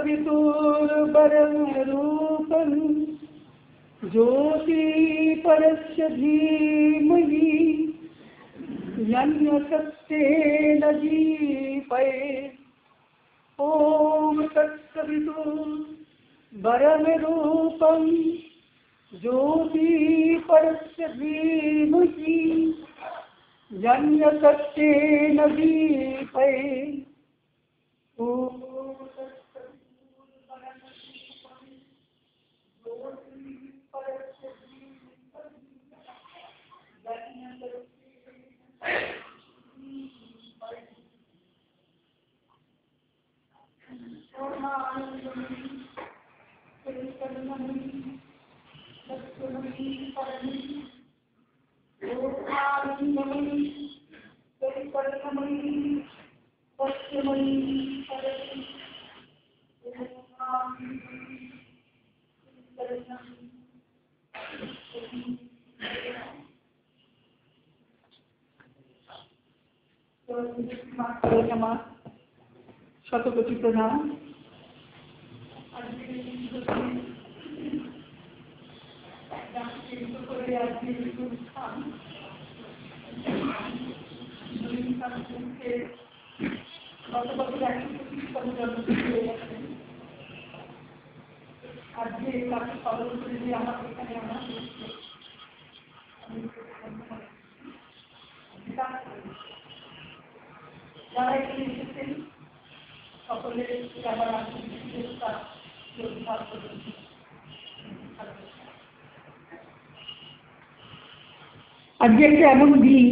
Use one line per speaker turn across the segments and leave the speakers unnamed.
तत्सवितुर्वरं रूपं ज्योति परस्य धीमहि यन्यसत्तेन दीपयेत्। ॐ तत्सवितुर्वरं रूपं ज्योति परस्य धीमहि यन्यसत्तेन दीपयेत्। শতকোটি প্রণাম। আজকে তাকে স্মরণ করে যে আমার এখানে আমার যারা এখানে এসেছেন সকলের আমার আজকে একটা এমন দিন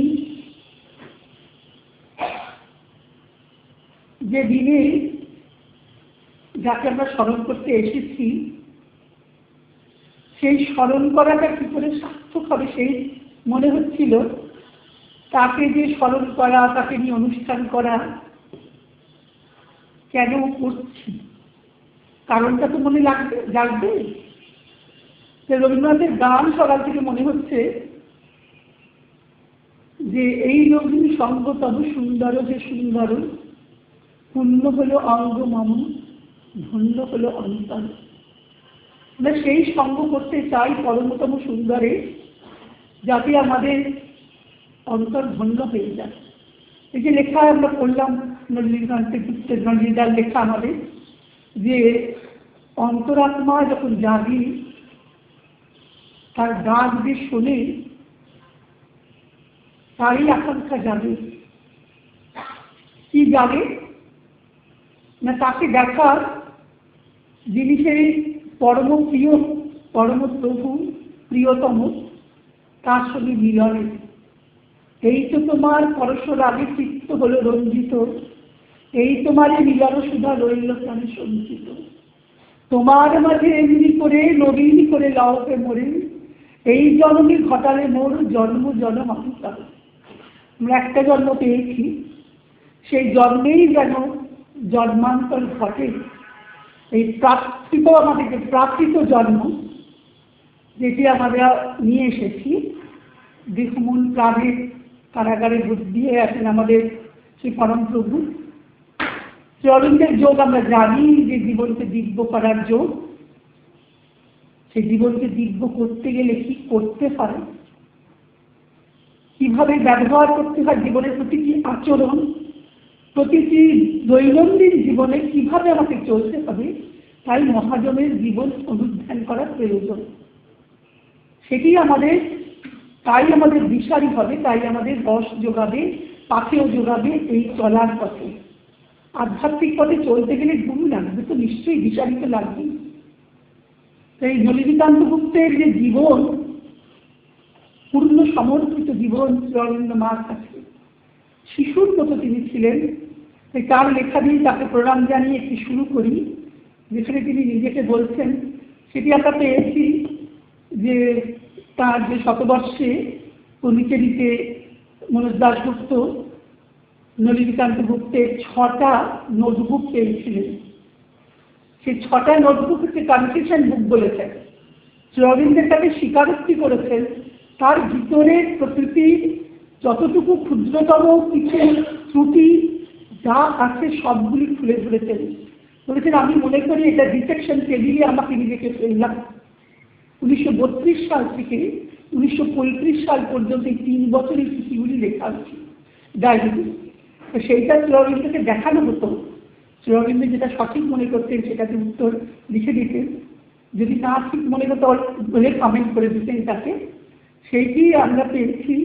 যে দিনে যাকে আমরা স্মরণ করতে এসেছি সেই স্মরণ করাটা কি করে সার্থক হবে সেই মনে হচ্ছিল। তাকে যে স্মরণ করা, তাকে নিয়ে অনুষ্ঠান করা কেন করছি কারণটা তো মনে জাগবে। রবীন্দ্রনাথের গান সকাল থেকে মনে হচ্ছে যে এই রবীন্দ্র সঙ্গ তব সুন্দর যে সুন্দর পূর্ণ হলো অঙ্গ মম ধন্য হলো অন্তর। আমরা সেই সঙ্গ করতে চাই পরমতম সুন্দরে, যাতে আমাদের অন্তর ধন্য হয়ে যায়। এই যে লেখা আমরা পড়লাম নলিনীদার লেখা আমাদের, যে অন্তরাত্মা যখন জাগি তার ডাক যে শোনে তারই আকাঙ্ক্ষা জাগে। কি জাগে না, তাকে দেখার, যিনি সেই পরম প্রিয় পরম প্রভু প্রিয়তম, তার সঙ্গে মিলনে। এই তো তোমার পরশর আগে চিত্ত হলো রঞ্জিত, এই তোমারই মিলন সুধা রইল প্রাণে সঞ্চিত। তোমার মাঝে এমনি করে নবীন করে লওকে মরে, এই জন্মে ঘটালে মোর জন্ম জন্ম অন্তর। আমরা একটা জন্ম পেয়েছি, সেই জন্মেই যেন জন্মান্তর ঘটে। এই প্রাপ্তিত আমাদেরকে প্রাপ্তিত জন্ম যেটি আমরা নিয়ে এসেছি, দিকমূল প্রাণের কারাগারে ভোট দিয়ে আছেন আমাদের সেই পরম প্রভু। শ্রী অরবিন্দের যোগ আমরা জানি যে জীবনকে দিব্য করার যোগ। সেই জীবনকে দিব্য করতে গেলে কি করতে হয়, কিভাবে ব্যবহার করতে হয়, জীবনের প্রতিটি আচরণ, প্রতিটি দৈনন্দিন জীবনে কিভাবে আমাকে চলতে হবে, তাই মহাজনের জীবন অনুধ্যান করা প্রয়োজন। সেটি আমাদের, তাই আমাদের দিশারি হবে, তাই আমাদের রস যোগাবে, পাথেও যোগাবে এই চলার পথে। আধ্যাত্মিক পথে চলতে গেলে গুরু লাগবে তো নিশ্চয়ই, দিশারি তো লাগবে। তাই নলিনীকান্ত গুপ্তের যে জীবন, পূর্ণ সমর্পিত জীবন রবীন্দ্রনাথ কাছে, শিশুর মতো তিনি ছিলেন। তার লেখা দিয়ে তাকে প্রণাম জানিয়ে একটি শুরু করি, যেখানে তিনি নিজেকে বলছেন, সেটি আমরা পেয়েছি যে তার যে শতবর্ষে পণ্ডিচেরিতে মনোজ দাশগুপ্ত নলিনীকান্ত গুপ্তের 6টা নোটবুক পেয়েছিলেন। সেই 6টা নোটবুক হচ্ছে কনফেশন বুক বলেছেন। রবীন্দ্রের তাকে স্বীকারোক্তি করেছেন, তার ভিতরের প্রকৃতির যতটুকু ক্ষুদ্রতম কিছু ত্রুটি যা আছে সবগুলি খুলে ধরেছেন। বলেছেন আমি মনে করি এটা ডিটেকশন টেবিলে আমাকে নিজেকে ফেললাম। 1932 সাল থেকে 1935 সাল পর্যন্ত এই 3 বছরের চিঠিগুলি লেখা হচ্ছে ডায়েরিতে। তো সেইটা শ্রী অরবিন্দকে দেখানো হতো। শ্রী অরবিন্দ যেটা সঠিক মনে করতেন সেটাকে উত্তর লিখে দিতেন, যদি না ঠিক মনে করতে বলে কমেন্ট করে দিতেন তাকে। সেইটি আমরা পেয়েছি।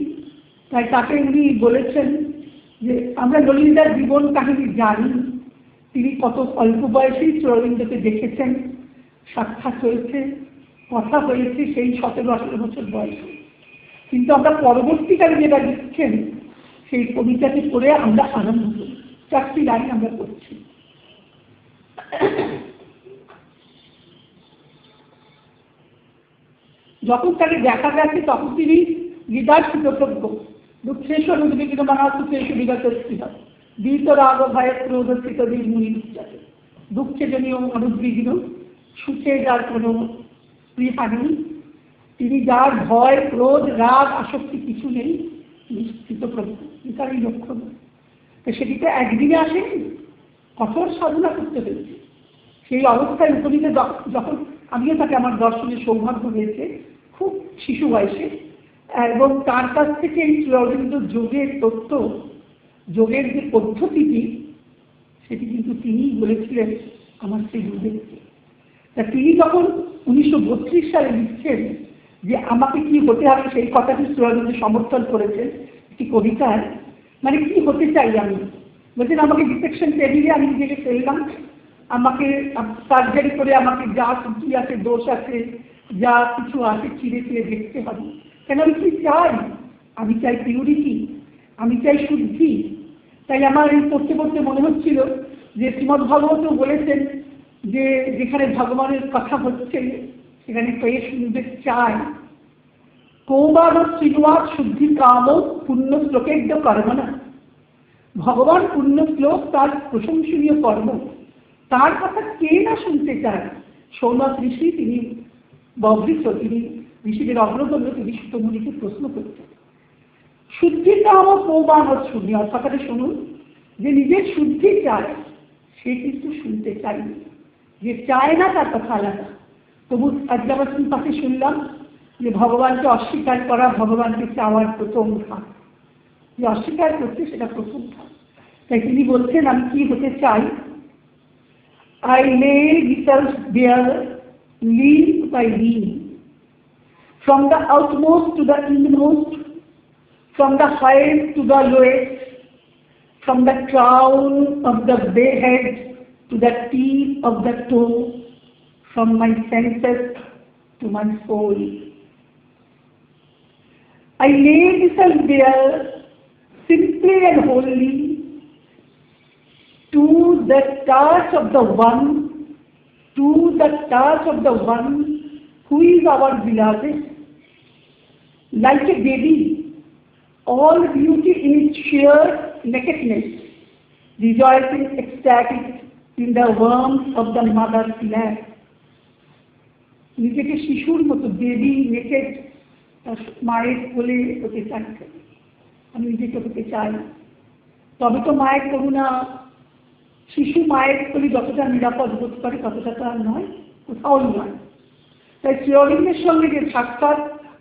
তাই তাকে উনি বলেছেন যে আমরা ললিতার জীবন কাহিনী জানি, তিনি কত অল্প বয়সেই শ্রী অরবিন্দকে দেখেছেন, সাক্ষাৎ হয়েছে, কথা হয়েছে সেই 17-18 বছর বয়সে। কিন্তু আমরা পরবর্তীকালে যেটা লিখছেন সেই কবিতাটি পড়ে আমরা আনন্দ করি। 4টি লাইন আমরা পড়ছি। যখন তাকে দেখা গেছে তখন তিনি গীতার সুতোগ্য দুঃখেশ্বর উদ্বিগ্ন মানা সুখেশ বিগত স্থিত দীত রাগ ভয় ক্রোধ স্থিতদীর মুনি যাতে দুঃখে জনীয় অনুদ্বিগ্ন, সুখে যার কোনো প্রিয়হানি, তিনি যার ভয় ক্রোধ রাগ আসক্তি কিছু নেই, নিশ্চিত প্রভু গীতার এই লক্ষণ। তো সেটিতে একদিনে আসেনি, কঠোর সাধনা করতে হয়েছে। সেই অবস্থায় উপনীত যখন আমিও তাকে আমার দর্শনের সৌভাগ্য হয়েছে খুব শিশু বয়সে, এবং তার কাছ থেকে এই শ্রী অরবিন্দ যোগের তথ্য, যোগের যে পদ্ধতিটি সেটি কিন্তু তিনিই বলেছিলেন আমার সেই গুরুদেবকে। তা তিনি যখন 1932 সালে লিখছেন যে আমাকে কি হতে হবে সেই কথাটি শ্রী অরবিন্দ সমর্থন করেছেন একটি কবিতায়। মানে কি হতে চাই আমি, বলছেন আমাকে ডিটেকশন টেবিলে আমি নিজেকে ফেললাম, আমাকে সার্জারি করে আমাকে যা ত্রুটি আছে দোষ আছে যা কিছু আছে চিরে চিরে দেখতে হবে। কেন আমি কি চাই? আমি চাই পিউরিটি, আমি চাই শুদ্ধি। তাই আমার এই পড়তে পড়তে মনে হচ্ছিল যে শ্রীমদ্ ভাগবত বলেছেন যে যেখানে ভগবানের কথা হচ্ছে সেখানে পেয়ে শুনতে চাই। কৌবার শ্রীনিবাস শুদ্ধি কাম পুণ্য শ্লোকের কর্ম না। ভগবান পুণ্য শ্লোক তার প্রশংসনীয় কর্ম, তার কথা কে না শুনতে চায়? সৌনক ঋষি, তিনি ববৃত, তিনি ঋষিদের অগ্রগণ্য, তিনি সুতমুনিকে প্রশ্ন করতেন। শুদ্ধি কাম কৌবার শুনি, অর্থাৎ শুনুন যে নিজের শুদ্ধি চায় সে কিন্তু শুনতে চায়, যে চায় না তার কথা আলাদা। তবু আজকে আমার পাশে শুনলাম যে ভগবানকে অস্বীকার করা ভগবানকে চাওয়ার প্রথম ধাপ, যে অস্বীকার করছে সেটা প্রথম ধাপ। তাই তিনি বলছেন আমি কি হতে চাই। I lay myself bare, lean by lean, from the outmost to the inmost, from the highest to the lowest, from the crown of the bay head to the tip of the toe, from my senses to my soul. I lay myself bare, simply and wholly, to the touch of the one, to the touch of the one who is our beloved. Like a baby, all beauty in its sheer nakedness, rejoicing ecstatic in the warmth of the mother's lap. নিজেকে শিশুর মতো baby naked মায়ের কোলে হতে চাইছে, আমি নিজেকে হতে চাই। তবে তো মায়ের করুণা, শিশু মায়ের কোলে যতটা নিরাপদ বোধ করে ততটা তো আর নয়, কোথাও নয়। তাই শ্রী অরবিন্দের সঙ্গে যে সাক্ষাৎ,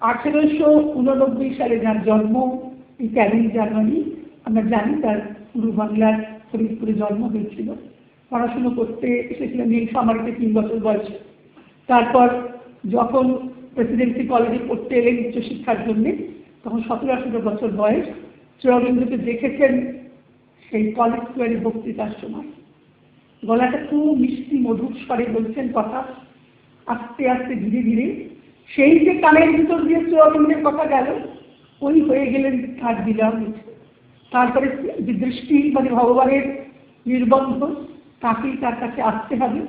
1889 সালে যার জন্ম এই 13 জানুয়ারি, আমরা জানি তার পূর্ব বাংলার ফরিদপুরে জন্ম হয়েছিল। পড়াশুনো করতে এসেছিলেন নীলফামারীতে 3 বছর বয়সে। তারপর যখন প্রেসিডেন্সি কলেজে পড়তে এলেন উচ্চশিক্ষার জন্য, তখন 17-18 বছর বয়স। শ্রী অরবিন্দকে দেখেছেন সেই কলেজ স্কোয়ারে বক্তৃতার সময়। গলাটা খুব মিষ্টি মধুর স্বরে বলছেন কথা, আস্তে আস্তে ধীরে ধীরে। সেই যে কানের ভিতর দিয়ে শ্রী অরবিন্দের কথা গেল, ওই হয়ে গেলেন তার বিরাম। তারপরে যে দৃষ্টি মানে ভগবানের নির্বন্ধ, তাকেই তার কাছে আসতে হবে,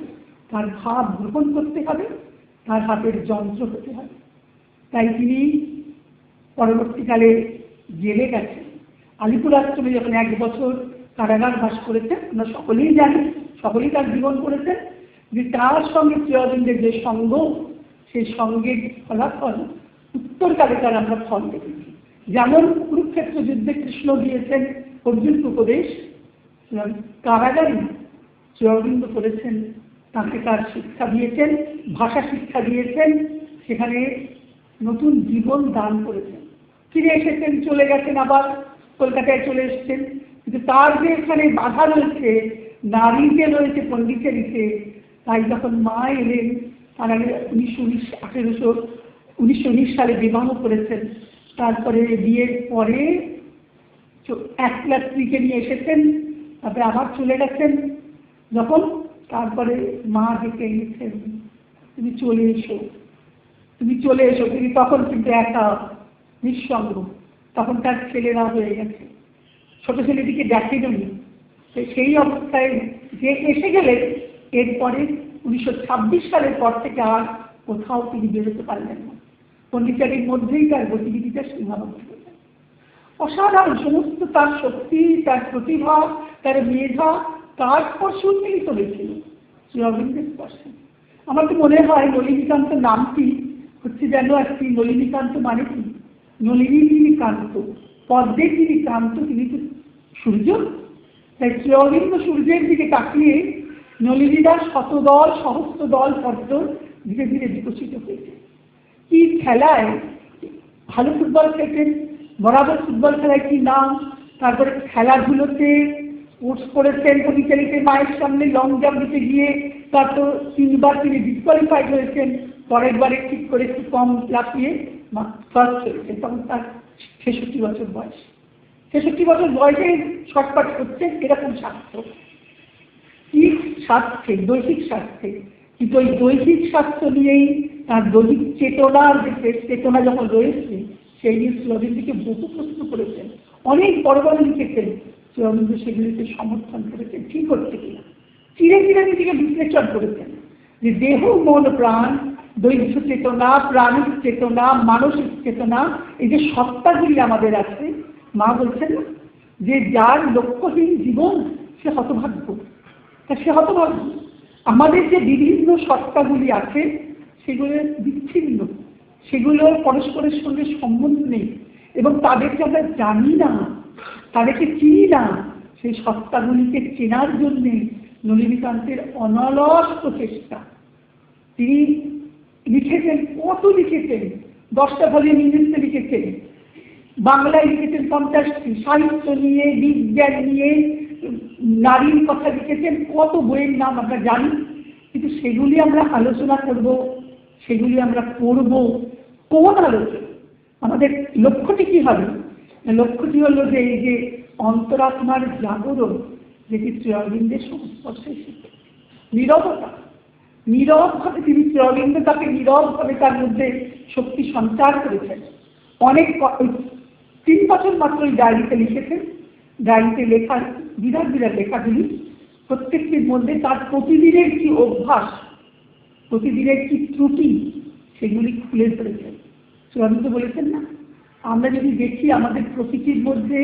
তার ভাব গ্রহণ করতে হবে, তার হাতের যন্ত্র হতে হবে। তাই তিনি পরবর্তীকালে জেলে গেছেন। আলিপুর আশ্রমে যখন 1 বছর কারাগার বাস করেছেন, আমরা সকলেই জানি, সকলেই তার জীবন করেছেন, যে তার সঙ্গে শ্রী অরবিন্দের যে সঙ্গ, সেই সঙ্গের ফলাফল উত্তরকালে তার আমরা ফল দেখেছি। যেমন কুরুক্ষেত্র যুদ্ধে কৃষ্ণ দিয়েছেন অর্জুনকে উপদেশ, কারাগারে শ্রী অরবিন্দ করেছেন, তাকে তার শিক্ষা দিয়েছেন, ভাষা শিক্ষা দিয়েছেন, সেখানে নতুন জীবন দান করেছেন। ফিরে এসেছেন, চলে গেছেন, আবার কলকাতায় চলে এসেছেন, কিন্তু তার যে এখানে বাধা রয়েছে, নারী যে রয়েছে পন্ডিচেরিতে, তাই যখন মা এলেন, তার আগে 1919 সালে বিবাহ করেছেন। তারপরে বিয়ের পরে 1 ক্লাস 3-কে নিয়ে এসেছেন, তারপরে আবার চলে গেছেন। যখন তারপরে মা ডেকে এনেছেন, তুমি চলে এসো, তুমি চলে এসো। তিনি তখন কিন্তু একা, নিঃসঙ্গ। তখন তার ছেলেরা হয়ে গেছে, ছোট ছেলেটিকে দেখেনি। সেই অবস্থায় যে এসে গেলেন, এরপরে 1926 সালের পর থেকে আর কোথাও তিনি বেরোতে পারলেন না। পন্ডিচেরির মধ্যেই তার গতিবিধিটা সীমাবদ্ধ হলেন। অসাধারণ সমস্ত তার শক্তি, তার প্রতিভা, তার মেধা, তার স্পর্শ উন্মিলিত হয়েছিল শ্রী অরবিন্দের স্পর্শে। আমার তো মনে হয় নলিনীকান্ত নামটি হচ্ছে যেন একটি, নলিনীকান্ত মানে কি, নলিনী যিনি কান্ত, পদ্মের যিনি কান্ত, তিনি তো সূর্য। তাই শ্রী অরবিন্দ সূর্যের দিকে তাকিয়ে নলিনীদার শতদল সহস্র দল পদ্ম ধীরে ধীরে বিকশিত হয়েছে। কি খেলায় ভালো ফুটবল খেলতেন, বরাবর ফুটবল খেলায় কি নাম। তারপরে খেলাধুলোতে স্পোর্টস করেছেন, পন্ডিচেরিতে মায়ের সামনে লং জাম্প দিতে গিয়ে তারপর 3বার তিনি ডিসকোয়ালিফাইড হয়েছেন। পরের বারে ঠিক করে একটু কম লাফিয়ে ফার্স্ট হয়েছেন। তখন তার 66 বছর বয়স। 66 বছর বয়সে শর্টকাট করছেন, এরকম স্বাস্থ্য, কি স্বাস্থ্যে, দৈহিক স্বাস্থ্যে। কিন্তু ওই দৈহিক স্বাস্থ্য নিয়েই তার দৈহিক চেতনার যে চেতনা যখন রয়েছে, সেই নিয়ে শ্রী অরবিন্দকে বহু প্রশ্ন করেছেন, অনেক বড় বড় লিখেছেন। শ্রী অরবিন্দ সেগুলিকে সমর্থন করেছেন, ঠিক হচ্ছে কিনা। চিরে চিরে নিজেকে বিশ্লেষণ করেছেন যে দেহ, মন, প্রাণ, দৈহিক চেতনা, প্রাণিক চেতনা, মানসিক চেতনা, এই যে সত্তাগুলি আমাদের আছে, মা বলছেন না যে যার লক্ষ্যহীন জীবন সে হতভাগ্য। তা সে হতভাগ্য। আমাদের যে বিভিন্ন সত্তাগুলি আছে সেগুলো বিচ্ছিন্ন, সেগুলো পরস্পরের সঙ্গে সম্বন্ধ নেই, এবং তাদেরকে আমরা জানি না, তাদেরকে চিনি না। সেই সত্তাগুলিকে চেনার জন্যে নলিনীকান্তের অনলস প্রচেষ্টা। তিনি লিখেছেন, কত লিখেছেন, 10টা ভলিউম ইংরেজিতে লিখেছেন, বাংলায় লিখেছেন 50টি, সাহিত্য নিয়ে, বিজ্ঞান নিয়ে, নারীর কথা লিখেছেন, কত বইয়ের নাম আমরা জানি। কিন্তু সেগুলি আমরা আলোচনা করব, সেগুলি আমরা পড়ব, কোন আলোচনা? আমাদের লক্ষ্যটি কি হবে? লক্ষ্যটি হলো যে এই যে অন্তরাত্মার জাগরণ, যেটি শ্রী অরবিন্দের সংস্পর্শে শিখে, নীরবতা, নীরবভাবে তিনি শ্রী অরবিন্দ তাকে নীরবভাবে তার মধ্যে শক্তি সঞ্চার করেছেন। অনেক 3 বছর মাত্র ওই ডায়েরিতে লিখেছেন। ডায়েরিতে লেখা বিরাট বিরাট লেখাগুলি, প্রত্যেকটির মধ্যে তার প্রতিদিনের কি অভ্যাস, প্রতিদিনের কি ত্রুটি, সেগুলি খুলে ধরেছেন। শ্রী অরবিন্দ বলেছেন না, আমরা যদি দেখি আমাদের প্রকৃতির মধ্যে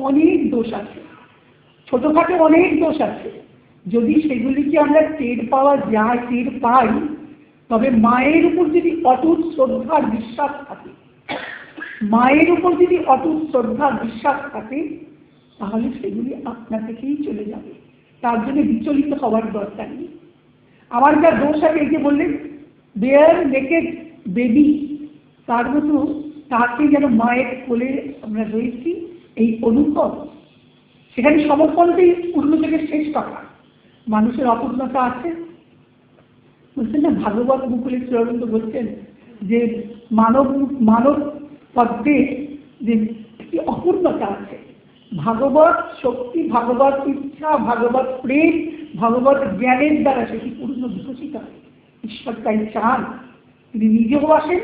অনেক দোষ আছে, ছোটখাটো অনেক দোষ আছে। যদি সেগুলিকে আমরা টের পাওয়া যায়, টের পাই, তবে মায়ের উপর যদি অটুট শ্রদ্ধার বিশ্বাস থাকে, মায়ের উপর যদি অটুট শ্রদ্ধার বিশ্বাস থাকে, তাহলে সেগুলি আপনা থেকেই চলে যাবে। তার জন্য বিচলিত হওয়ার দরকার নেই। আমার যা দোষ আছে, এই যে বললেন বেয়ার নেকেড বেবি, তার মতো তাকে যেন মায়ের কোলে আমরা রয়েছি, এই অনুভব, সেখানে সমর্পণটাই পূর্ণযোগের শেষ কথা। মানুষের অপূর্ণতা আছে, বলছেন না, ভাগবত মুকুলে শ্রী অরবিন্দ বলছেন যে মানব পদ্মে যে একটি অপূর্ণতা আছে। ভাগবত শক্তি, ভাগবত ইচ্ছা, ভাগবত প্রেম, ভাগবত জ্ঞানের দ্বারা সেটি পূর্ণ বিকশিত হয়। ঈশ্বর তাই চান, তিনি নিজেও আসেন,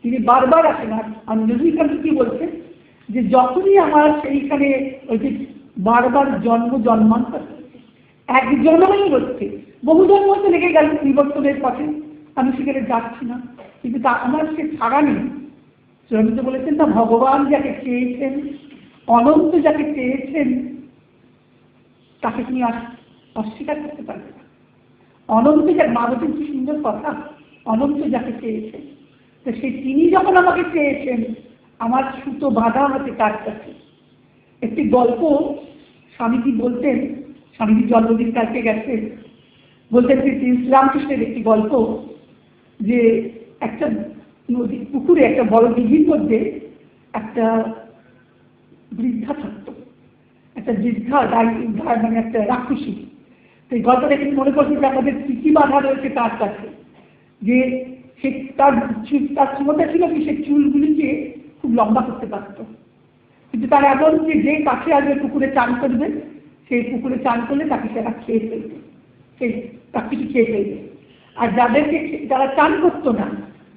তিনি বারবার আসেন। আর নলিনীকান্ত কি বলছেন যে যখনই আমার সেইখানে ওই যে বারবার জন্মান্তর, এক জন্মই হচ্ছে, বহু জন্ম হতে লেগে গেল পরিবর্তনের পথে, আমি সেখানে যাচ্ছি না, কিন্তু তা আমার সে ছাড়া নেই। শ্রমিত বলেছেন না, ভগবান যাকে চেয়েছেন, অনন্ত যাকে চেয়েছেন, তাকে তুমি অস্বীকার করতে পারবে না। অনন্ত যাকে, মা বলছেন কি সুন্দর কথা, অনন্ত যাকে চেয়েছেন, তো সেই তিনি যখন আমাকে চেয়েছেন, আমার সুতো বাঁধা আছে তার কাছে। একটি গল্প স্বামীজি বলতেন, স্বামীজি জন্মদিন কালকে গেছে, বলতেন যে শ্রীরামকৃষ্ণের একটি গল্প, যে একটা নদী পুকুরে একটা বড় দিঘির মধ্যে একটা বৃদ্ধা থাকতো, একটা বৃদ্ধা মানে একটা রাক্ষসী। তো এই গল্পটা কিন্তু মনে করছে যে আমাদের কি বাধা রয়েছে তার কাছে, যে সে তার ক্ষমতা ছিল কি সে চুলগুলিকে খুব লম্বা করতে পারত, কিন্তু তার এমন যে কাছে আসবে পুকুরে চান করবে, সেই পুকুরে চান করলে তাকে সেটা খেয়ে ফেলবে, সেই তার কিছু খেয়ে ফেলবে। আর যারা চান করতো না,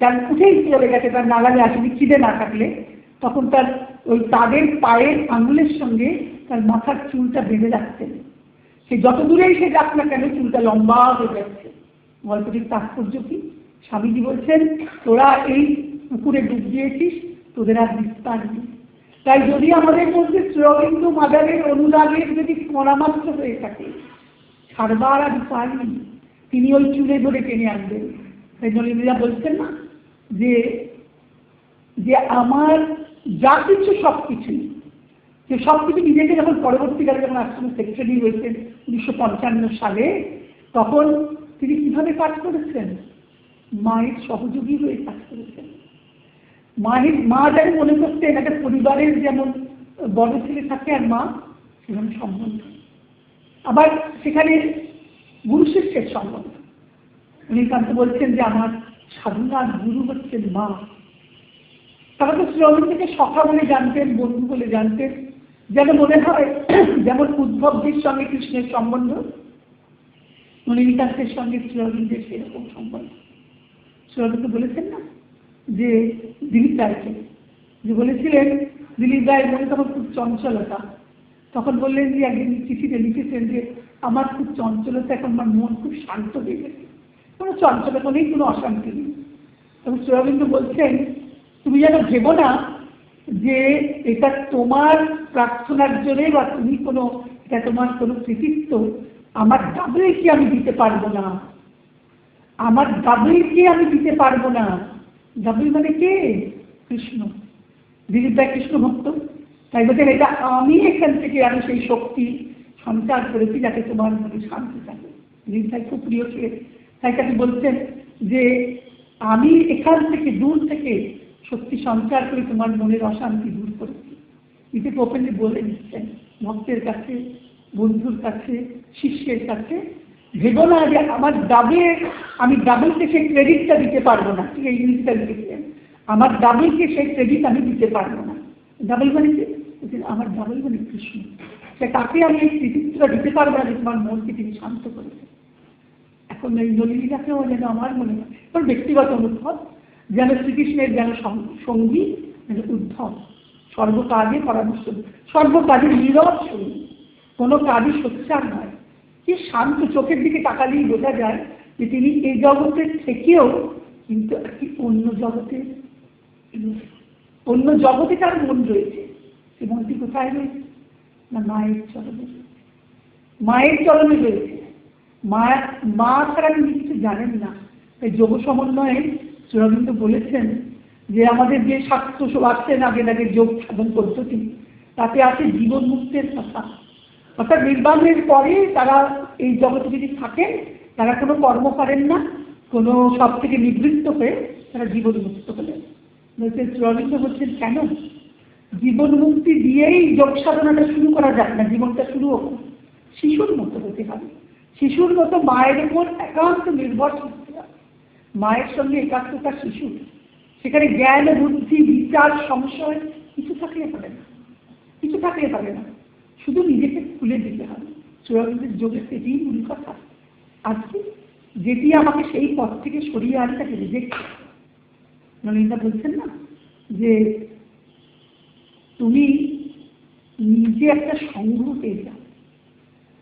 যার উঠেই চলে গেছে, তার নাগালে আসেনি, খিদে না থাকলে, তখন তার ওই তাদের পায়ের আঙুলের সঙ্গে তার মাথার চুলটা বেঁধে রাখতেন। সে যত দূরেই সে যাক না কেন চুলটা লম্বা হয়ে যাচ্ছে। গল্পটির তাৎপর্য কি? স্বামীজি বলছেন, তোরা এই পুকুরে ডুব দিয়েছিস, তোদের আর বিস্তার নেই। তাই যদি আমাদের মধ্যে শ্রীঅরবিন্দ মাদারের অনুরাগের যদি কণামাত্র হয়ে থাকে, ছাড়বার আর উপায় নেই, তিনি ওই চুলে ধরে টেনে আনবেন। তাই নলিনীরা বলছেন না যে আমার যা কিছু সবকিছু, যে সবকিছু নিজেকে যখন পরবর্তীকালে যখন আশ্রমের সেক্রেটারি হয়েছেন 1955 সালে, তখন তিনি কিভাবে কাজ করেছেন? মায়ের সহযোগী হয়ে কাজ করেছেন। মা যেন মনে করতেন একটা পরিবারের যেমন বড় ছেলে থাকে আর মা, সেরকম সম্বন্ধ। আবার সেখানে গুরু শিষ্যের সম্বন্ধ। উনিকান্ত বলছেন যে আমার সাধনার গুরু হচ্ছেন মা। তারা তো শ্রীঅরবিন্দকে সখা বলে জানতেন, বন্ধু বলে জানতেন। যেন মনে হয় যেমন উদ্ধবজির সঙ্গে কৃষ্ণের সম্বন্ধ, নলিনীকান্তের সঙ্গে শ্রীঅরবিন্দের সেরকম সম্বন্ধ। শ্রীঅরবিন্দ বলেছেন না যে দিলীপ রায়কে, যে বলেছিলেন দিলীপ রায় মনে তখন খুব চঞ্চলতা, তখন বললেন যে একদিন চিঠিতে লিখেছেন যে আমার খুব চঞ্চলতা, এখন আমার মন খুব শান্ত হয়ে গেছে, কোনো চঞ্চলতা নেই, কোনো অশান্তি নেই। তখন শ্রীঅরবিন্দ বলছেন, তুমি যেন ভেবো না যে এটা তোমার প্রার্থনার জন্যে বা তুমি এটা তোমার কোনো কৃতিত্ব, আমার দাবিকে আমি দিতে পারবো না, আমার দাবিকে আমি দিতে পারবো না। দাবি মানে কে? কৃষ্ণ। দিলীপ রায় কৃষ্ণ ভক্ত, তাই বলছেন এটা আমি এখান থেকে আমি সেই শক্তি সঞ্চার করেছি যাতে তোমার মনে শান্তি থাকে। দিলীপ রায় খুব প্রিয় ছিলেন, তাই তাকে বলছেন যে আমি এখান থেকে দূর থেকে শক্তি সঞ্চার করে তোমার মনের অশান্তি দূর করেছি। এটি ওপেনলি বলে দিচ্ছেন ভক্তের কাছে, বন্ধুর কাছে, শিষ্যের কাছে। ভেবো না যে আমার আমি দাবিকে সেই ক্রেডিটটা দিতে পারবো না। ঠিক এই জিনিসটা লিখেছিলেন, আমার দাবিকে সেই ক্রেডিট আমি দিতে পারবো না। ডাবল মানে কি? আমার ডাবল মানে কৃষ্ণ, সে তাকে আমি এই কৃতিত্বটা দিতে পারবো না যে তোমার মনকে তিনি শান্ত করেছে। এখন এই নলিনীটাকেও যেন আমার মনে হয় তোর ব্যক্তিগত অনুভব, যেন শ্রীকৃষ্ণের যেন সঙ্গী, যেন উদ্ধব, সর্বকাজে পরামর্শ, সর্বকাজে নীরব সঙ্গী, কোনো কাজই সোচ্চার নয়। কি শান্ত, চোখের দিকে তাকালেই বোঝা যায় যে তিনি এই জগতের থেকেও কিন্তু একটি অন্য জগতে তার মন রয়েছে। সে মনটি কোথায় রয়েছে? না মায়ের চরণে, মায়ের চরণে রয়েছে। মা ছাড়া তিনি কিছু জানেন না। তাই যোগ সমন্বয়ে শ্রীঅরবিন্দ বলেছেন যে আমাদের যে শাস্ত্র সব আসছেন আগে যোগ সাধন পদ্ধতি, তাতে আছে জীবন মুক্তের কথা। অর্থাৎ নির্বাণের পরে তারা এই জগতে যদি থাকেন, তারা কোনো কর্ম করেন না, কোনো সব থেকে নিবৃত্ত হয়ে তারা জীবন মুক্ত হলেন। বলছেন শ্রীঅরবিন্দ বলছেন কেন জীবন মুক্তি দিয়েই যোগ সাধনাটা শুরু করা যায় না? জীবনটা শুরু হোক, শিশুর মতো হতে হবে। শিশুর মতো মায়ের উপর একান্ত নির্ভর করতে হবে। মায়ের সঙ্গে একাত্মতা শিশু, সেখানে জ্ঞান, বুদ্ধি, বিচার, সংশয় কিছু থাকলে পারে না, কিছু থাকলে পারে না, শুধু নিজেকে খুলে দিতে হবে। শ্রীঅরবিন্দের যোগের সেটিই মূল কথা। আজকে যেটি আমাকে সেই পথ থেকে সরিয়ে আনে তাকে রিজেক্ট করে। নলিনীদা বলছেন না যে তুমি নিজে একটা সংঘ পেয়ে যাও।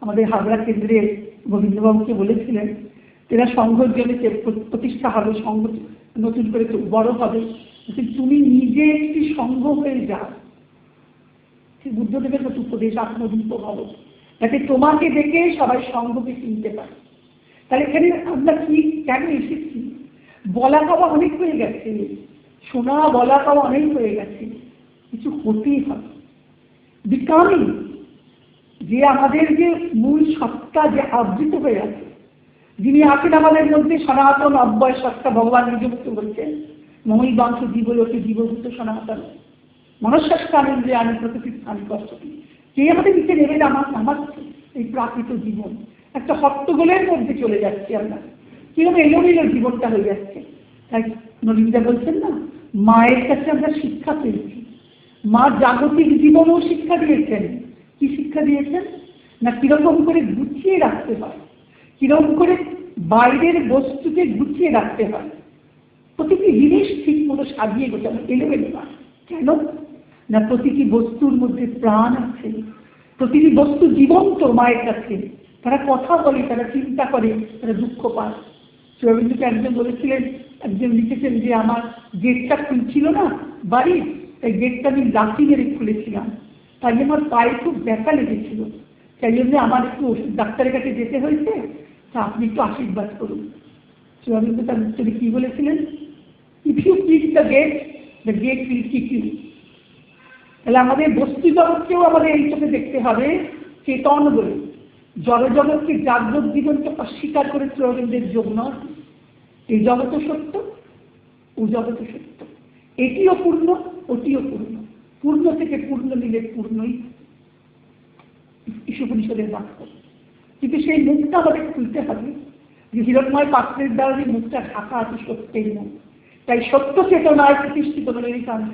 আমাদের হাবড়া কেন্দ্রের গোবিন্দবাবুকে বলেছিলেন এরা সংঘর জন্য প্রতিষ্ঠা হবে, সংঘ নতুন করে বড় হবে, তুমি নিজে একটি সংঘ হয়ে যাও। বুদ্ধদেবের মতো উপদেশ, আত্মদীপ হব, যাতে তোমাকে দেখে সবাই সংঘকে চিনতে পারে। তাহলে এখানে আমরা কি কেন এসেছি? বলা খাওয়া অনেক হয়ে গেছে, শোনা বলা খাওয়া অনেক হয়ে গেছে, কিছু হতেই হবে। বিকামিং যে আমাদের যে মূল সত্তা যে আবৃত হয়ে আছে, যিনি আছেন আমাদের মধ্যে সনাতন অব্যয় সত্তা, ভগবান নিযুক্ত বলছেন মহি বংশ জীবলোকে জীবভূত সনাতন মনস্বাস্থানেন্দ্রে আমি প্রকৃতির স্থান কষ্ট, কে আমাদের নিচে নেবে নামাচ্ছে এই প্রাকৃত জীবন একটা হট্টগোলের মধ্যে চলে যাচ্ছে। আমরা কিরকম এলোমেলো জীবনটা হয়ে যাচ্ছে। তাই নলিনদা বলছেন না, মায়ের কাছে আমরা শিক্ষা পেয়েছি। মা জাগতিক জীবনও শিক্ষা দিয়েছেন। কি শিক্ষা দিয়েছেন না, কিরকম করে গুছিয়ে রাখতে হয়, কিরকম করে বাইরের বস্তুকে গুছিয়ে রাখতে হয়, প্রতিটি জিনিস ঠিক মতো সাজিয়ে গোছানো, এলোমেলো না। কেন না, প্রতিটি বস্তুর মধ্যে প্রাণ আছে, প্রতিটি বস্তু জীবন্ত মায়ের কাছে। তারা কথা বলে, তারা চিন্তা করে, তারা দুঃখ পায়। রবীন্দ্রকে একজন বলেছিলেন, একজন লিখেছেন যে আমার গেটটা খুলছিল না বাড়ির, তাই গেটটা আমি লাঠি মেরে খুলেছিলাম, তাই আমার পায়ে খুব ব্যথা লেগেছিল, তাই জন্য আমার একটু ওষুধ ডাক্তারের কাছে যেতে হয়েছে, তা আপনি একটু আশীর্বাদ করুন। রবীন্দ্র তার উত্তরে কি বলেছিলেন, if you kick the gate will kick you. তাহলে আমাদের বস্তু জগৎকেও আমাদের এই চোখে দেখতে হবে চেতন বলে। জড়জগৎকে, জাগ্রত জীবনকে অস্বীকার করে রবীন্দ্রের যোগ নয়। এই জগৎ সত্য, ও জগৎ সত্য, এটিও পূর্ণ, ওটিও পূর্ণ, পূর্ণ থেকে পূর্ণ নিলে পূর্ণই ঈশোপনিষদের বাক্য। কিন্তু সেই মুখটা আমাদের খুলতে হবে, যে হিরণময় পাত্রের দ্বারা যে মুখটা ঢাকা আছে সত্যের মুখ। তাই সত্য চেতনায় প্রতিষ্ঠিত রজনীকান্ত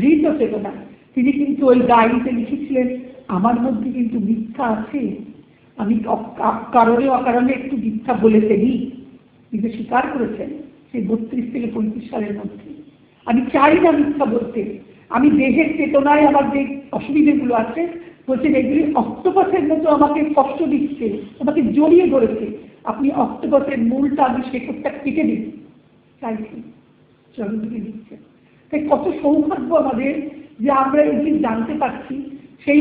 হৃত চেতনা। তিনি কিন্তু ওই ডায়েরিতে লিখেছিলেন, আমার মধ্যে কিন্তু মিথ্যা আছে, আমি কারণে অকারণে একটু মিথ্যা বলে ফেলি, কিন্তু স্বীকার করেছেন সেই 32 থেকে 35 সালের মধ্যে। আমি চাই না মিথ্যা বলতে, আমি দেহের চেতনায় আমার যে অসুবিধেগুলো আছে বলছেন এগুলি অক্টোপাসের মতো আমাকে কষ্ট দিচ্ছে, আমাকে জড়িয়ে ধরেছে, আপনি অক্টোপাসের মূলটা, আমি শেকড়টা কেটে দিন চাইছি, রবীন্দ্রকে দিচ্ছে। তাই কত সৌভাগ্য আমাদের যে আমরা এগুলি জানতে পারছি। সেই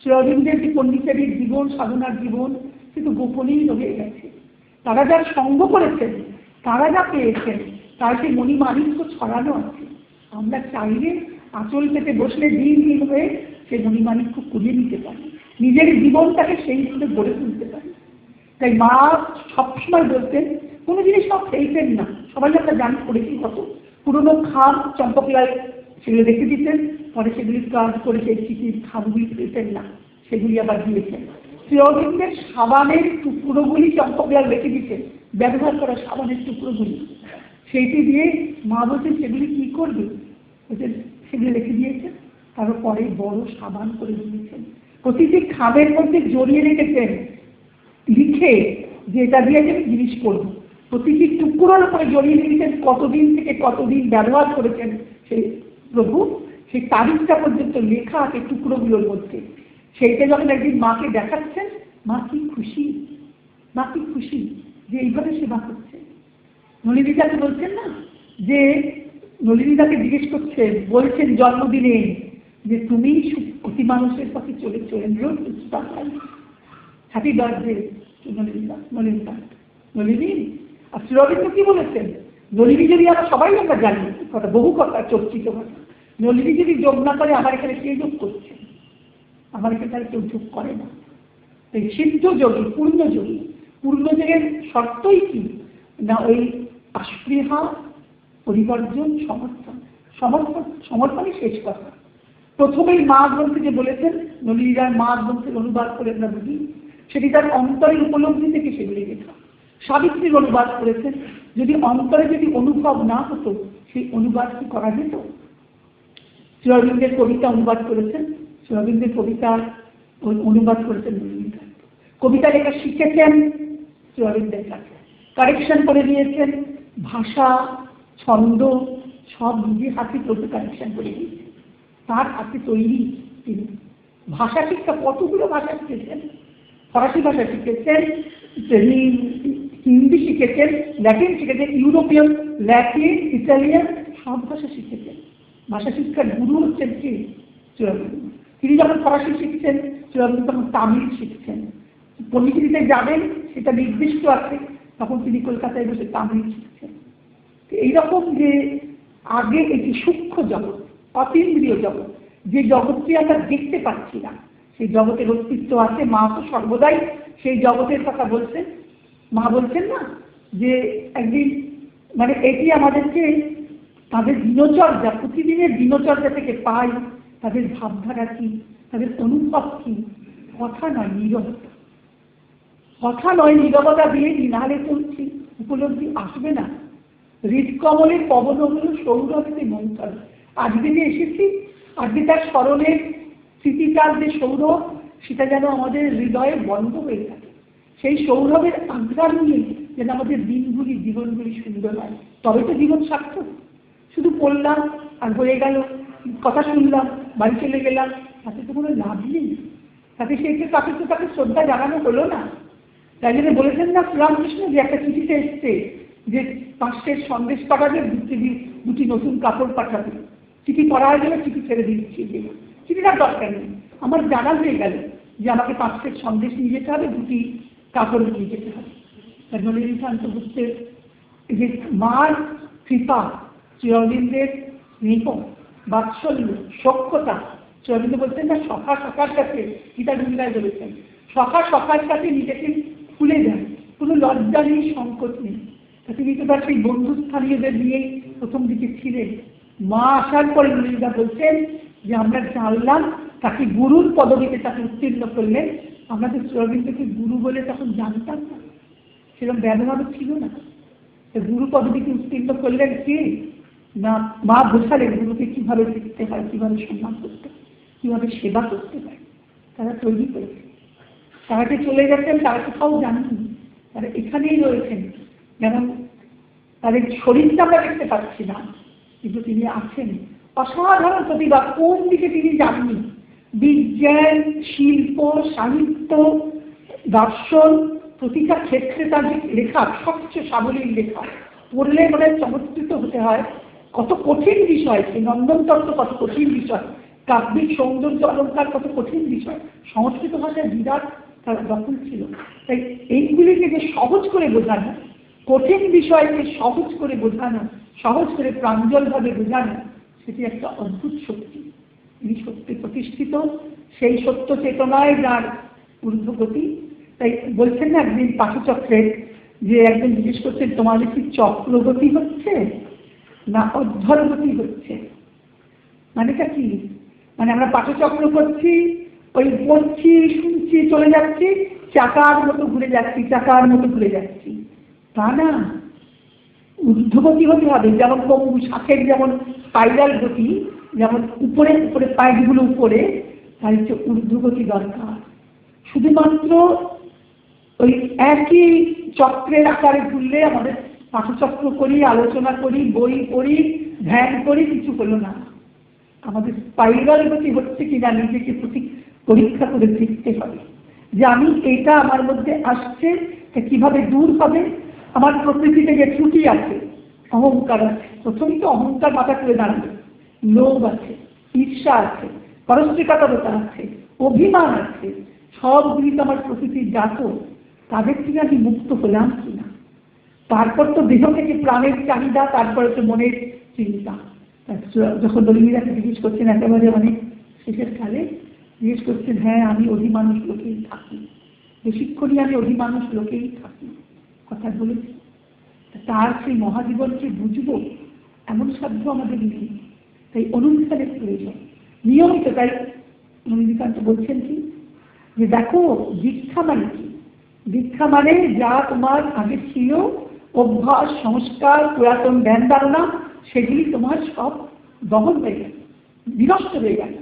রবীন্দ্রের যে পণ্ডিতের জীবন, সাধনার জীবন, কিন্তু গোপনেই রয়ে গেছে। তারা যার সঙ্গ করেছেন, তারা যা পেয়েছেন, তার সেই মণিমাণিক্য ছড়ানো আছে। আমরা চাইলে আঁচল পেতে বসলে দিন দিন হয়ে সেই মণিমাণিক্য কুড়িয়ে নিতে পারি, নিজের জীবনটাকে সেইভাবে গড়ে তুলতে পারি। তাই মা সবসময় বলতেন, কোনো জিনিস সব ফেলতেন না। সবাই আমরা জানি, করেছি কত পুরোনো খাম চম্পকলাল, সেগুলো রেখে দিতেন, পরে সেগুলি কাজ করে সেই চিঠির খামগুলি ফেলতেন না, সেগুলি আবার দিয়েছেন। শ্রীঅরবিন্দের সাবানের টুকরোগুলি চম্পকলাল রেখে দিতেন, ব্যবহার করা সাবানের টুকরোগুলি, সেইটি দিয়ে মা বলছেন সেগুলি কি করবে, বলছেন সেগুলি রেখে দিয়েছেন। তারপরে বড় সাবান করে দিয়েছেন, প্রতিটি খামের মধ্যে জড়িয়ে রেখেছেন লিখে যে এটা দিয়ে আমি জিনিস করবো। প্রতিটি টুকরোর উপরে জড়িয়ে রেখেছেন, কতদিন থেকে কতদিন ব্যবহার করেছেন সেই প্রভু, সেই তারিখটা পর্যন্ত লেখা আছে টুকরোগুলোর মধ্যে। সেইটা যখন একদিন মাকে দেখাচ্ছেন, মা কি খুশি, মা কি খুশি যে এইভাবে সেবা করছে। নলিনীদাকে বলছেন না, যে নলিনীদাকে জিজ্ঞেস করছেন, বলছেন জন্মদিনে যে তুমি অতি মানুষের পথে চলেছ, হ্যাপি বার্থডে নলিনীদা। নলিনী আর শ্রীরবীন্দ্র কি বলেছেন, নলিনী যদি আমরা জানি কথা, বহু কথা চর্চিত কথা, নলিনী যদি যোগ না করে আমার এখানে কে যোগ করছে, আমার এখানে কেউ যোগ করে না। এই সিদ্ধ যোগী, পূর্ণ যোগী, পূর্ণ যোগের শর্তই কি না, ওই অস্পৃহা, পরিবর্জন, সমর্পণই শেষ কথা। প্রথমেই মা গ্রন্থে যে বলেছেন, নলিনী রায় মা গ্রন্থের অনুবাদ করে আমরা বুঝি, সেটি তার অন্তরের উপলব্ধি থেকে সেগুলি লেখা। সাবিত্রীর অনুবাদ করেছেন, যদি অন্তরে যদি অনুভব না হতো সেই অনুবাদ কি করা যেত? শ্রীঅরবিন্দের কবিতা অনুবাদ করেছেন, শ্রীঅরবিন্দের কবিতা অনুবাদ করেছেন নলিনীদা। কবিতা লেখা শিখেছেন শ্রীঅরবিন্দের কাছে, কারেকশন করে দিয়েছেন, ভাষা ছন্দ সব নিজের হাতে তৈরি কারেকশন করে দিয়েছেন, তার হাতে তৈরি তিনি। ভাষা শিক্ষা কতগুলো ভাষা শিখেছেন, ফরাসি ভাষা শিখেছেন, হিন্দি শিখেছেন, ল্যাটিন শিখেছেন, ইউরোপিয়ান, ল্যাটিন, ইটালিয়ান সব ভাষা শিখেছেন। ভাষা শিক্ষার গুরু হচ্ছেন কি শ্রীঅরবিন্দ। তিনি যখন ফরাসি শিখছেন, শ্রীঅরবিন্দ তখন তামিল শিখছেন। পণ্ডিতিতে যাবেন সেটা নির্দিষ্ট আছে, তখন তিনি কলকাতায় বসে তামিল শিখছেন। এইরকম যে আগে এটি সূক্ষ্ম জগৎ, অতীন্দ্রিয় জগৎ, যে জগৎটি আমরা দেখতে পাচ্ছি না, সেই জগতের অস্তিত্ব আছে, মা তো সর্বদাই সেই জগতের কথা বলছেন। মা বলছেন না যে একদিন মানে এটি আমাদেরকে তাদের দিনচর্যা, প্রতিদিনের দিনচর্যা থেকে পাই তাদের ভাবধারা কি, তাদের অনুভব কি। কথা নয় নীরবতা, কথা নয় নীরবতা দিয়ে নিনারে চলছি, উপলব্ধি আসবে না। হৃদকমলের পবনগুলো সৌরভে মন্থর। আজকে যে এসেছি, আজকে তার স্মরণের স্মৃতিটার যে সৌরভ, সেটা যেন আমাদের হৃদয়ে বন্ধ হয়ে থাকে। সেই সৌরভের আগ্রাণ নিয়ে যেন আমাদের দিনগুলি, জীবনগুলি সুন্দর হয়। তবে তো জীবন সার্থক। শুধু পড়লাম আর হয়ে গেল, কথা শুনলাম, বাড়ি চলে গেলাম, তাতে তো কোনো লাভ নেই। তাতে তাকে তো তাকে শ্রদ্ধা জানানো হলো না। তাই জন্য বলেছেন না শ্রীরামকৃষ্ণ যে একটা চিঠিতে এসছে যে পাঁচটের সন্দেশ পাঠাবে, দুটি নতুন কাপড় পাঠাবে। চিঠি পড়া হয়ে গেলে চিঠি ছেড়ে দিচ্ছি, চিঠিটার দরকার নেই। আমার জানা হয়ে গেল যে আমাকে পাঁচটের সন্দেশ নিয়ে যেতে হবে, দুটি কাপড় নিয়ে যেতে হবে। তার জন্য নিতান্ত বুঝতে যে মার কৃপা, শ্রীঅরবিন্দের স্নেহ, বাৎসল্য, সখ্যতা। শ্রীঅরবিন্দ বলছেন না সখা সখার কাছে, গীতা গঙ্গায় বলেছেন সখা সখার কাছে নিজেকে খুলে দেয়, কোনো লজ্জা নেই, সংকোচ নেই। তিনি তো তার সেই বন্ধুস্থানীয়দের নিয়েই প্রথম দিকে ছিলেন। মা আসার পরে নলিনীদা বলছেন যে আমরা জানলাম তাকে গুরুর পদবীতে তাকে উত্তীর্ণ করলেন। আমরা তো শ্রীঅরবিন্দকে গুরু বলে তখন জানতাম না, সেরকম ব্যবহারও ছিল না। গুরু পদবীকে উত্তীর্ণ করলেন কে না, মা বোঝালেন গুরুকে কিভাবে শিখতে হয়, কিভাবে সম্মান করতে হয়, কিভাবে সেবা করতে হয়। তারা তৈরি করেছে, তারা যে চলে গেছেন তারা কোথাও জানেন, তারা এখানেই রয়েছেন। যেমন তাদের শরীরটা আমরা দেখতে পাচ্ছি না, কিন্তু তিনি আছেন। অসাধারণ প্রতিভা, কোন দিকে তিনি যাননি। বিজ্ঞান, শিল্প, সাহিত্য, দর্শন, প্রতিটা ক্ষেত্রে তার যে লেখা, সবচেয়ে সাবলীল লেখা, পড়লে মানে চমৎকৃত হতে হয়। কত কঠিন বিষয়, সেই নন্দন তত্ত্ব কত কঠিন বিষয়, কাব্যিক সৌন্দর্য অলঙ্কার কত কঠিন বিষয়, সংস্কৃত ভাষায় বিরাট তার দখল ছিল। তাই এইগুলিকে যে সহজ করে বোঝানো, কঠিন বিষয়কে সহজ করে বোঝানো, সহজ করে প্রাঞ্জলভাবে বোঝানো, সেটি একটা অদ্ভুত শক্তি। তিনি সত্যি প্রতিষ্ঠিত, সেই সত্য চেতনায় যার ঊর্ধ্বগতি। তাই বলছেন না একদিন পাঠচক্রে যে একজন জিজ্ঞেস করছেন তোমাদের কি চক্রগতি হচ্ছে না অধ্যরগতি হচ্ছে? মানেটা কি? মানে আমরা পাঠচক্র করছি, ওই পড়ছি, শুনছি, চলে যাচ্ছি, চাকার মতো ঘুরে যাচ্ছি, চাকার মতো ঘুরে যাচ্ছি, তা না। ঊর্ধ্বগতি হতে হবে, যেমন শাখের যেমন স্পাইরাল গতি, যেমন উপরে উপরে পাইপগুলো উপরে, তাই হচ্ছে ঊর্ধ্বগতি দরকার। শুধুমাত্র ওই একই চক্রের আকারে ঘুরলে আমাদের পাঠচক্র করি, আলোচনা করি, বই পড়ি, ধ্যান করি, কিছু হলো না। আমাদের স্পাইরাল গতি হচ্ছে কিনা নিজেকে পরীক্ষা করে দেখতে হবে যে আমি এটা আমার মধ্যে আসছে, কিভাবে দূর হবে। আমার প্রকৃতিতে যে ত্রুটি আছে, অহংকার আছে, প্রথমেই তো অহংকার মাথা তুলে দাঁড়াবে, লোভ আছে, ঈর্ষা আছে, পরশ্রীকাতরতা আছে, অভিমান আছে, সবগুলি তো আমার প্রকৃতির জাত। তাদের থেকে আমি মুক্ত হলাম কিনা। তারপর তো দেহ থেকে প্রাণের চাহিদা, তারপরে তো মনের চিন্তা। যখন নলিনীদাকে জিজ্ঞেস করছেন একেবারে মানে শেষের কালে জিজ্ঞেস করছেন, হ্যাঁ আমি অধিমানুষ লোকেই থাকি, বেশিক্ষণই আমি অধিমানুষ লোকেই থাকি, কথা বলেছি। তার সেই মহাজীবনকে বুঝবো এমন সাধ্য আমাদের নেই। তাই অনুষ্ঠানের প্রয়োজন নিয়মিত। তাই নলিনীকান্ত বলছেন কি যে দেখো দীক্ষা মানে কি? দীক্ষা মানে যা তোমার আগে ছিল অভ্যাস, সংস্কার, পুরাতন জ্ঞান ধারণা, সেগুলি তোমার সব দহন হয়ে গেল, বিনষ্ট হয়ে গেল,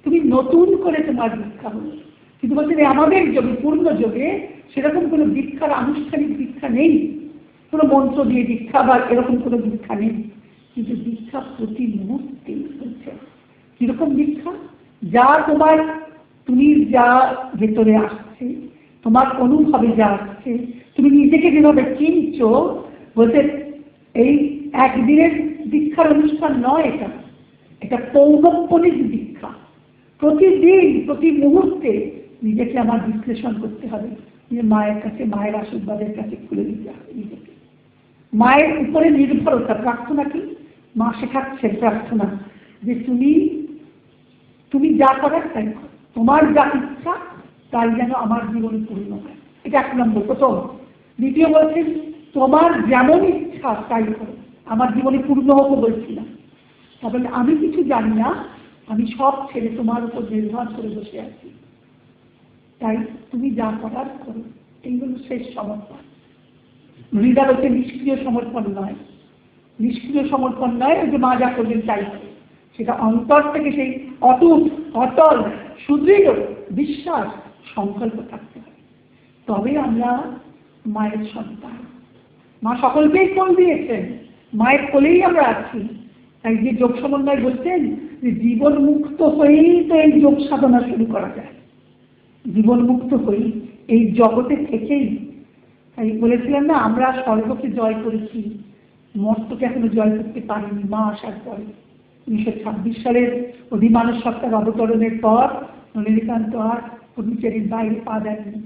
তুমি নতুন করে তোমার দীক্ষা হলো। কিন্তু বলছেন আমাদের যোগে, পূর্ণ যোগে সেরকম কোনো দীক্ষার আনুষ্ঠানিক দীক্ষা নেই, কোনো মন্ত্র দিয়ে দীক্ষা বা এরকম কোনো দীক্ষা নেই। কিন্তু দীক্ষা প্রতি মুহূর্তে হচ্ছে। কিরকম দীক্ষা? যা তোমার, তুমি যা ভেতরে আসছে, তোমার অনুভবে যা আসছে, তুমি নিজেকে যেভাবে চিনছো, বলতে এই একদিনের দীক্ষার অনুষ্ঠান নয়, এটা পৌনঃপুনিক দীক্ষা। প্রতিদিন প্রতি মুহূর্তে নিজেকে আমার বিশ্লেষণ করতে হবে, যে মায়ের কাছে, মায়ের আশীর্বাদের কাছে খুলে দিতে হবে নিজেকে। মায়ের উপরে নির্ভরতা। প্রার্থনা কি? মা শেখাচ্ছে প্রার্থনা যে তুমি যা করার তাই করো, তোমার যা ইচ্ছা তাই যেন আমার জীবনে পূর্ণ হয়, এটা 1 নম্বর প্রথম। দ্বিতীয় বলছেন তোমার যেমন ইচ্ছা তাই করো, আমার জীবনে পূর্ণ হতে বলছি না। তাহলে আমি কিছু জানি না, আমি সব ছেড়ে তোমার উপর নির্ভর করে বসে আছি, তাই তুমি যা করার করো। এইগুলো শেষ সমর্পণ। হৃদয় হচ্ছে নিষ্ক্রিয় সমর্পণ নয়, নিষ্ক্রিয় সমর্পণ নয় ওই যে মা যা করবেন তাই হবে, সেটা অন্তর থেকে সেই অটুট অটল সুদৃঢ় বিশ্বাস সংকল্প থাকতে হবে, তবে আমরা মায়ের সন্তান। মা সকলকেই কোল দিয়েছেন, মায়ের কোলেই আমরা আছি। তাই যে যোগ সমন্বয় বলছেন যে জীবন মুক্ত হয়েই তো এই যোগ সাধনা শুরু করা যায়, জীবন মুক্ত হয়েই এই জগতে থেকেই। তাই বলেছিলেন না, আমরা স্বর্গকে জয় করেছি, মর্তকে এখনো জয় করতে পারিনি। মা আসার পরে 1926 সালের অধিমানব সত্তার অবতরণের পর নলিনীকান্ত আর পন্ডিচেরির বাইরে পা দেননি।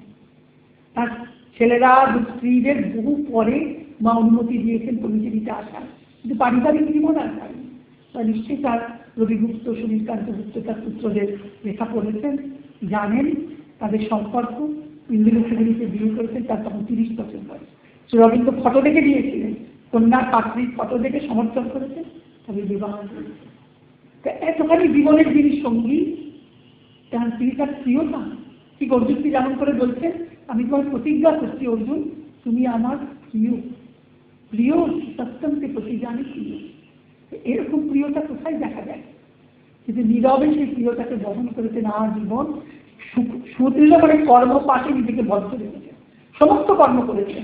তার ছেলেরা স্ত্রীদের বহু পরে মা অনুমতি দিয়েছেন পন্ডিচেরিতে আসার, কিন্তু পারিবারিক জীবন আর পারেনি। তা নিশ্চয়ই তার রবিগুপ্ত, সুনীলকান্ত গুপ্ত তার পুত্রদের লেখা পড়েছেন, জানেন তাদের সম্পর্ক। ইন্দুলক্ষ্মীদেবীকে বিয়ে করেছেন তার তখন 30 বছর বয়স। শ্রী রবীন্দ্র ফটো দেখে দিয়েছিলেন, কন্যার পাত্রীর ফটো দেখে সমর্থন করেছেন, তবে বিবাহ করেছেন। এতখানি জীবনের যিনি সঙ্গী, তিনি তার প্রিয়তা। ঠিক অর্জুনকে যেমন করে বলছেন, আমি তোমার প্রতিজ্ঞা করছি অর্জুন, তুমি আমার প্রিয়, প্রিয় সত্যমকে প্রতি জানি প্রিয়। এরকম প্রিয়তা কোথায় দেখা যায়? কিন্তু নীরবে সেই প্রিয়তাকে বহন করেছেন আজীবন, সুদৃঢ় মানে কর্মপাশে নিজেকে বদ্ধ রেখেছেন, সমস্ত কর্ম করেছেন।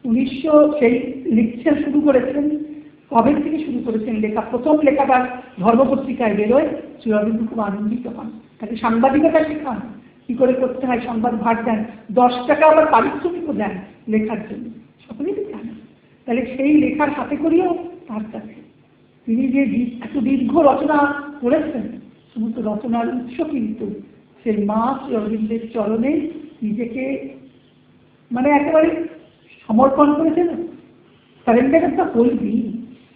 1900 সেই লিখতে শুরু করেছেন, কবে থেকে শুরু করেছেন লেখা? প্রথম লেখাটা ধর্মপত্রিকায় বেরোয়, শ্রী রবীন্দ্র খুব আনন্দিত হন, তাকে সাংবাদিকতা শেখান, কি করে করতে হয়, সংবাদ ভাগ দেন, 10 টাকা আবার পারিশ্রমিকও দেন লেখার জন্য, সকলেই জানেন। তাহলে সেই লেখার হাতে করিও তার কাছে তিনি যে এত দীর্ঘ রচনা করেছেন, সমস্ত রচনার উৎস কিন্তু সেই মা শ্রী অরবিন্দের চরণে নিজেকে মানে একেবারে সমর্পণ করেছেন। সারেন্ডারটা বলবি,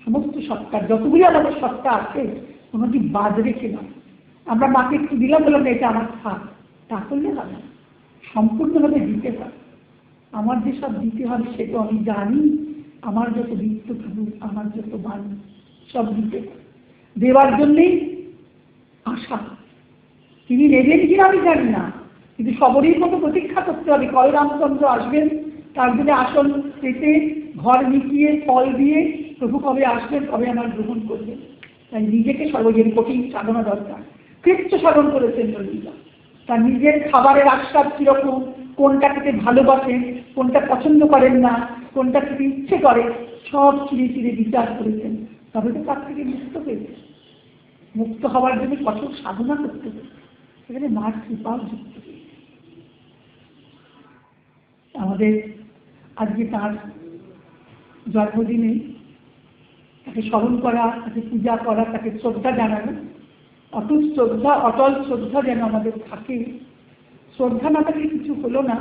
সমস্ত সত্তা যতগুলি আমাদের সত্তা আছে কোনোটি বাদ রেখে নয়। আমরা মাকে একটু দিলাম, বললাম এটা আমার থাক, তা করলে হবে না, সম্পূর্ণভাবে দিতে হয়। আমার যে সব দিতে হবে সেটা আমি জানি, আমার যত বৃত্ত থাকুক, আমার যত বাণী সব দিতে দেওয়ার জন্যেই আশা। তিনি নেবেন কিনা আমি জানি না, কিন্তু সবরই মতো প্রতীক্ষা করতে হবে কবে রামচন্দ্র আসবেন, তার জন্য আসন পেতে ঘর মিটিয়ে ফল দিয়ে প্রভু কবে আসবেন, কবে আমার গ্রহণ করবেন। তাই নিজেকে সর্বজন কঠিন সাধনা দরকার। কৃচ্ছ সাধন করেছেন ললিতা, তার নিজের খাবারের আস্বাদ কিরকম, কোনটা খেতে ভালোবাসেন, কোনটা পছন্দ করেন না, কোনটা খেতে ইচ্ছে করে, সব চিরে চিরে বিচার করেছেন। তবে তো তার থেকে মুক্ত হয়েছে। মুক্ত হওয়ার জন্য কঠোর সাধনা করতে হবে, সেখানে মার কৃপাও যুক্ত হয়েছে। আমাদের আজকে তার জন্মদিনে তাকে স্মরণ করা, তাকে পূজা করা, তাকে শ্রদ্ধা জানানো, অটুট শ্রদ্ধা, অটল শ্রদ্ধা যেন আমাদের থাকে। শ্রদ্ধা না থাকলে কিছু হলো না,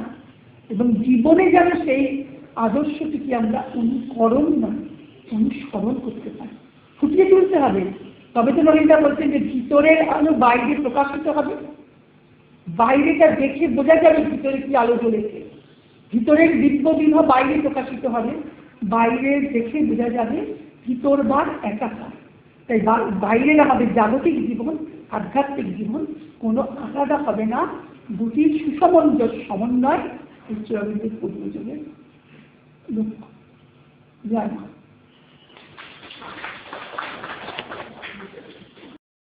এবং জীবনে যেন সেই আদর্শটিকে আমরা অনুকরণ না অনুসরণ করতে পারি, ফুটিয়ে তুলতে হবে। তবে তো নলিতা বলছেন যে ভিতরের আলো বাইরে প্রকাশিত হবে, বাইরেটা দেখে বোঝা যাবে ভিতরে কি আলো জ্বলেছে, ভিতরের দিব্যবিহ বাইরে প্রকাশিত হবে, বাইরে দেখে বোঝা যাবে ভিতরবার একাকার। তাই বাইরের আমাদের জাগতিক জীবন, আধ্যাত্মিক জীবন কোনো আলাদা হবে না, দুটির সুসমঞ্জস সমন্বয় উচ্চ রবীন্দ্রের পূর্বযুগের লক্ষ্য। জয় মা।